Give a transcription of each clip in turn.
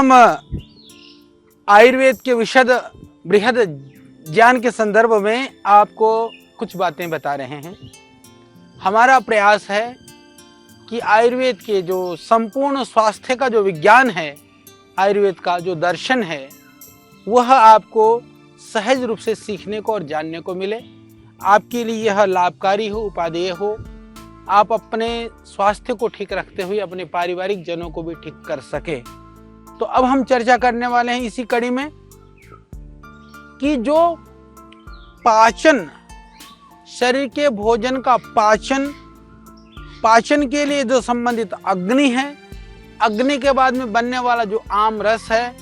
हम आयुर्वेद के विशद बृहद ज्ञान के संदर्भ में आपको कुछ बातें बता रहे हैं। हमारा प्रयास है कि आयुर्वेद के जो संपूर्ण स्वास्थ्य का जो विज्ञान है, आयुर्वेद का जो दर्शन है, वह आपको सहज रूप से सीखने को और जानने को मिले। आपके लिए यह लाभकारी हो, उपादेय हो। आप अपने स्वास्थ्य को ठीक रखते हुए अपने पारिवारिक जनों को भी ठीक कर सके। तो अब हम चर्चा करने वाले हैं इसी कड़ी में कि जो पाचन, शरीर के भोजन का पाचन के लिए जो संबंधित अग्नि है, अग्नि के बाद में बनने वाला जो आम रस है,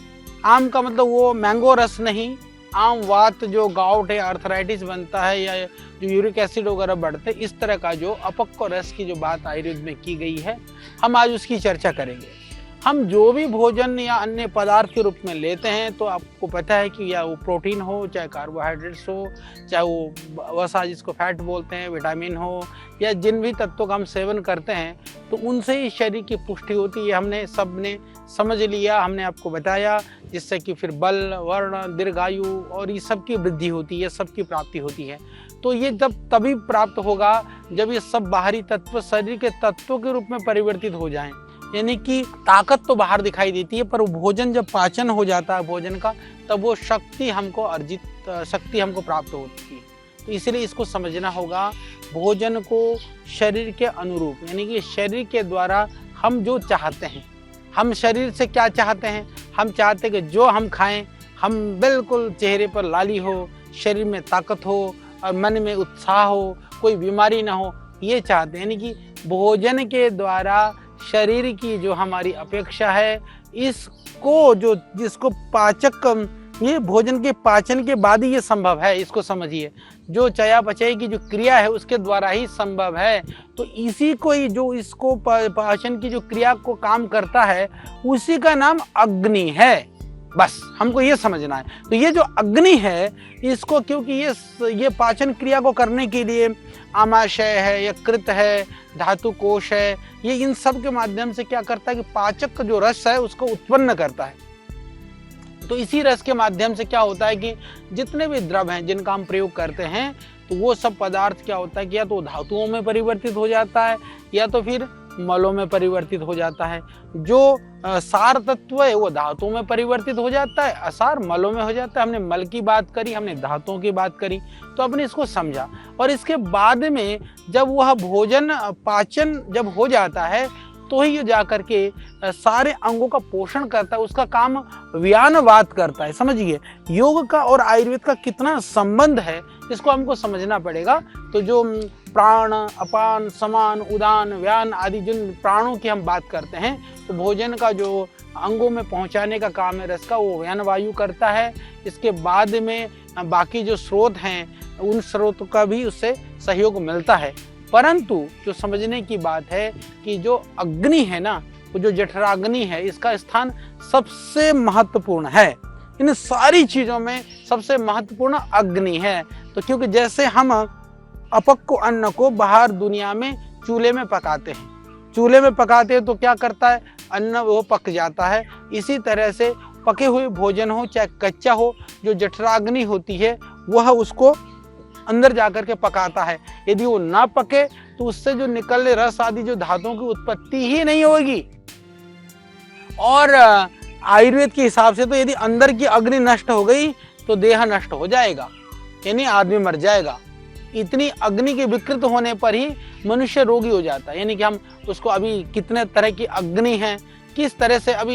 आम का मतलब वो मैंगो रस नहीं, आम वात जो गाउट है, आर्थराइटिस बनता है या जो यूरिक एसिड वगैरह बढ़ते, इस तरह का जो अपक्व रस की जो बात आयुर्वेद में की गई है, हम आज उसकी चर्चा करेंगे। हम जो भी भोजन या अन्य पदार्थ के रूप में लेते हैं तो आपको पता है कि या वो प्रोटीन हो, चाहे कार्बोहाइड्रेट्स हो, चाहे वो वसा जिसको फैट बोलते हैं, विटामिन हो, या जिन भी तत्वों का हम सेवन करते हैं तो उनसे ही शरीर की पुष्टि होती है। हमने सबने समझ लिया, हमने आपको बताया, जिससे कि फिर बल, वर्ण, दीर्घायु और ये सब की वृद्धि होती है, सबकी प्राप्ति होती है। तो ये जब तभी प्राप्त होगा जब ये सब बाहरी तत्व शरीर के तत्वों के रूप में परिवर्तित हो जाएं। यानी कि ताकत तो बाहर दिखाई देती है, पर भोजन जब पाचन हो जाता है भोजन का, तब वो शक्ति हमको प्राप्त होती है। तो इसलिए इसको समझना होगा, भोजन को शरीर के अनुरूप, यानी कि शरीर के द्वारा हम जो चाहते हैं, हम शरीर से क्या चाहते हैं, हम चाहते हैं कि जो हम खाएं, हम बिल्कुल चेहरे पर लाली हो, शरीर में ताकत हो और मन में उत्साह हो, कोई बीमारी ना हो, ये चाहते हैं। यानी कि भोजन के द्वारा शरीर की जो हमारी अपेक्षा है, इसको जो जिसको पाचक, ये भोजन के पाचन के बाद ही ये संभव है, इसको समझिए। जो चयापचय की जो क्रिया है उसके द्वारा ही संभव है। तो इसी को ही, जो इसको पाचन की जो क्रिया को काम करता है, उसी का नाम अग्नि है। बस हमको ये समझना है। तो ये जो अग्नि है, इसको क्योंकि ये पाचन क्रिया को करने के लिए आमाशय है, यकृत है, धातु कोश है, ये इन सब के माध्यम से क्या करता है कि पाचक का जो रस है उसको उत्पन्न करता है। तो इसी रस के माध्यम से क्या होता है कि जितने भी द्रव हैं जिनका हम प्रयोग करते हैं, तो वो सब पदार्थ क्या होता है कि या तो धातुओं में परिवर्तित हो जाता है या तो फिर मलों में परिवर्तित हो जाता है। जो सार तत्व है वो धातुओं में परिवर्तित हो जाता है, असार मलों में हो जाता है। हमने मल की बात करी, हमने धातुओं की बात करी, तो आपने इसको समझा। और इसके बाद में जब वह भोजन पाचन जब हो जाता है तो ही ये जाकर के सारे अंगों का पोषण करता है, उसका काम व्यानवात करता है। समझिए योग का और आयुर्वेद का कितना संबंध है, इसको हमको समझना पड़ेगा। तो जो प्राण, अपान, समान, उदान, व्यान आदि जिन प्राणों की हम बात करते हैं, तो भोजन का जो अंगों में पहुंचाने का काम है रस का, वो व्यान वायु करता है। इसके बाद में बाकी जो स्रोत हैं उन स्रोतों का भी उससे सहयोग मिलता है। परंतु जो समझने की बात है कि जो अग्नि है ना, वो जो जठराग्नि है, इसका स्थान सबसे महत्वपूर्ण है। इन सारी चीजों में सबसे महत्वपूर्ण अग्नि है। तो क्योंकि जैसे हम अपक्व अन्न को बाहर दुनिया में चूल्हे में पकाते हैं, तो क्या करता है, अन्न वो पक जाता है। इसी तरह से पके हुए भोजन हो चाहे कच्चा हो, जो जठराग्नि होती है वह उसको अंदर जाकर के पकाता है। यदि वो ना पके तो उससे जो निकलने रस आदि जो धातुओं की उत्पत्ति ही नहीं होगी। और आयुर्वेद के हिसाब से तो यदि अंदर की अग्नि नष्ट हो गई तो देह नष्ट हो जाएगा, यानी आदमी मर जाएगा। इतनी अग्नि के विकृत होने पर ही मनुष्य रोगी हो जाता है। यानी कि हम उसको अभी कितने तरह की अग्नि हैं, किस तरह से अभी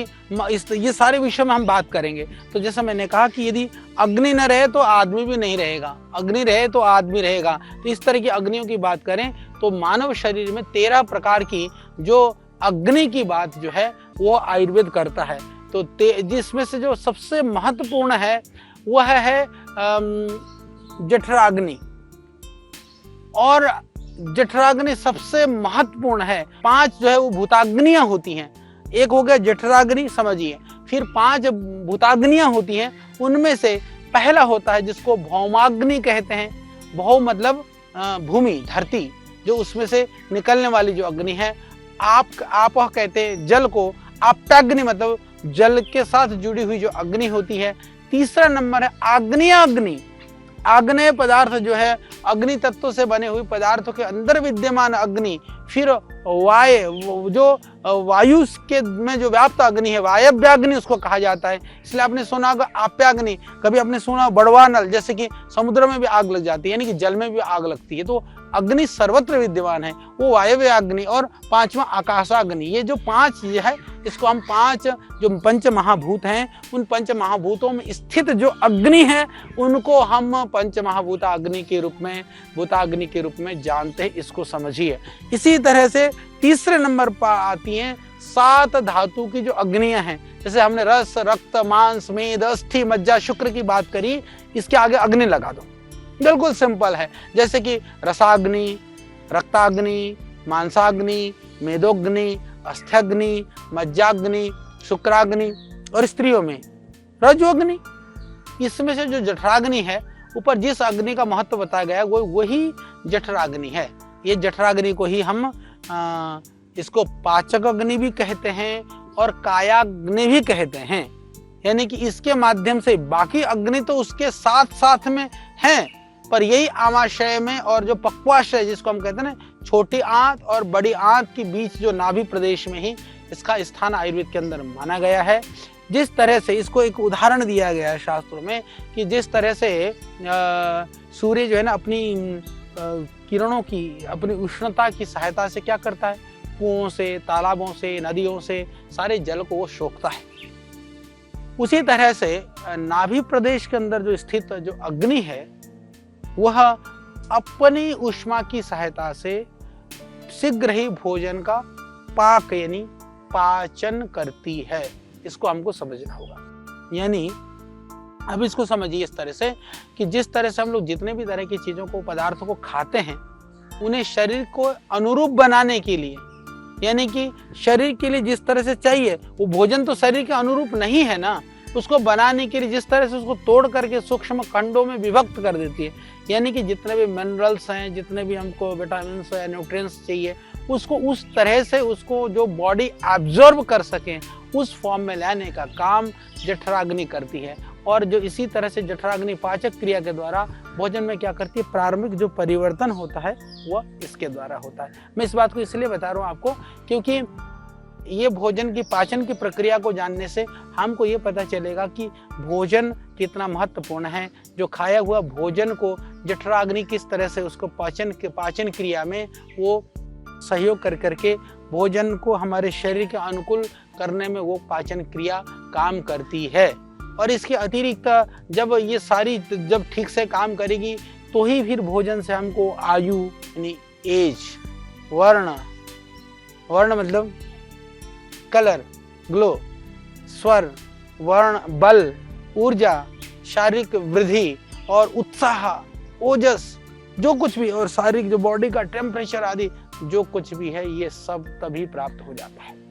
ये सारे विषय में हम बात करेंगे। तो जैसा मैंने कहा कि यदि अग्नि न रहे तो आदमी भी नहीं रहेगा, अग्नि रहे तो आदमी रहेगा। तो इस तरह की अग्नियों की बात करें तो मानव शरीर में 13 प्रकार की जो अग्नि की बात जो है वो आयुर्वेद करता है। तो जिसमें से जो सबसे महत्वपूर्ण है वह है जठराग्नि। और जठराग्नि सबसे महत्वपूर्ण है। 5 जो है वो भूताग्नियां होती हैं। एक हो गया जठराग्नि, समझिए। फिर 5 भूताग्नियां होती हैं, उनमें से पहला होता है जिसको भौमाग्नि कहते हैं। भौ मतलब भूमि, धरती, जो उसमें से निकलने वाली जो अग्नि है। आप कहते हैं जल को। आप्ताग्नि मतलब जल के साथ जुड़ी हुई जो अग्नि होती है। तीसरा नंबर है आग्नेयाग्नि। आग्नेय पदार्थ जो है अग्नि तत्व से बने हुए पदार्थों के अंदर विद्यमान अग्नि। फिर वायु के में जो व्याप्त अग्नि है वायव्याग्नि उसको कहा जाता है। इसलिए आपने सुना होगा आप्याग्नि, कभी आपने सुना बड़वा नल, जैसे कि समुद्र में भी आग लग जाती है, यानी कि जल में भी आग लगती है। तो अग्नि सर्वत्र विद्यमान है, वो वायव्य अग्नि। और पांचवा आकाशाग्नि। ये जो पांच है इसको हम पांच जो पंच महाभूत हैं उन पंच महाभूतों में स्थित जो अग्नि है उनको हम पंच महाभूता अग्नि के रूप में भूताग्नि के रूप में जानते हैं, इसको समझिए। इसी तरह से तीसरे नंबर पर आती हैं 7 धातु की जो अग्नियां हैं। जैसे हमने रस, रक्त, मांस, मेद, अस्थि, मज्जा, शुक्र की बात करी, इसके आगे अग्नि लगा दो, बिल्कुल सिंपल है। जैसे कि रसाग्नि, रक्ताग्नि, मांसाग्नि, मेदोग्नि, अस्थ्याग्नि, मज्जाग्नि, शुक्राग्नि। और स्त्रियों में रजोग्नि। इसमें से जो जठराग्नि है, ऊपर जिस अग्नि का महत्व बताया गया वो वही जठराग्नि है। ये जठराग्नि को ही हम इसको पाचक अग्नि भी कहते हैं और कायाग्नि भी कहते हैं। यानी कि इसके माध्यम से बाकी अग्नि तो उसके साथ साथ में है, पर यही आमाशय में और जो पक्वाशय जिसको हम कहते हैं ना, छोटी आंत और बड़ी आंत के बीच जो नाभि प्रदेश में ही इसका स्थान आयुर्वेद के अंदर माना गया है। जिस तरह से इसको एक उदाहरण दिया गया है शास्त्रों में कि जिस तरह से सूर्य जो है ना अपनी किरणों की, अपनी उष्णता की सहायता से क्या करता है, कुओं से, तालाबों से, नदियों से सारे जल को वो सोखता है। उसी तरह से नाभि प्रदेश के अंदर जो स्थित जो अग्नि है वह अपनी ऊष्मा की सहायता से शीघ्र ही भोजन का पाक यानी पाचन करती है। इसको हमको समझना होगा। यानी अब इसको समझिए इस तरह से कि जिस तरह से हम लोग जितने भी तरह की चीजों को, पदार्थों को खाते हैं, उन्हें शरीर को अनुरूप बनाने के लिए, यानी कि शरीर के लिए जिस तरह से चाहिए वो भोजन तो शरीर के अनुरूप नहीं है ना, उसको बनाने के लिए जिस तरह से उसको तोड़ करके सूक्ष्म खंडों में विभक्त कर देती है। यानी कि जितने भी मिनरल्स हैं, जितने भी हमको विटामिन या न्यूट्रिएंट्स चाहिए, उसको उस तरह से उसको जो बॉडी एब्जॉर्ब कर सके उस फॉर्म में लाने का काम जठराग्नि करती है। और जो इसी तरह से जठराग्नि पाचक क्रिया के द्वारा भोजन में क्या करती है, प्रारंभिक जो परिवर्तन होता है वह इसके द्वारा होता है। मैं इस बात को इसलिए बता रहा हूँ आपको क्योंकि ये भोजन की पाचन की प्रक्रिया को जानने से हमको ये पता चलेगा कि भोजन कितना महत्वपूर्ण है। जो खाया हुआ भोजन को जठराग्नि किस तरह से उसको पाचन क्रिया में वो सहयोग कर करके भोजन को हमारे शरीर के अनुकूल करने में वो पाचन क्रिया काम करती है। और इसके अतिरिक्त जब ये सारी जब ठीक से काम करेगी तो ही फिर भोजन से हमको आयु यानी एज, वर्ण मतलब कलर, ग्लो, स्वर, वर्ण, बल, ऊर्जा, शारीरिक वृद्धि और उत्साह, ओजस, जो कुछ भी, और शारीरिक जो बॉडी का टेम्परेचर आदि जो कुछ भी है ये सब तभी प्राप्त हो जाता है।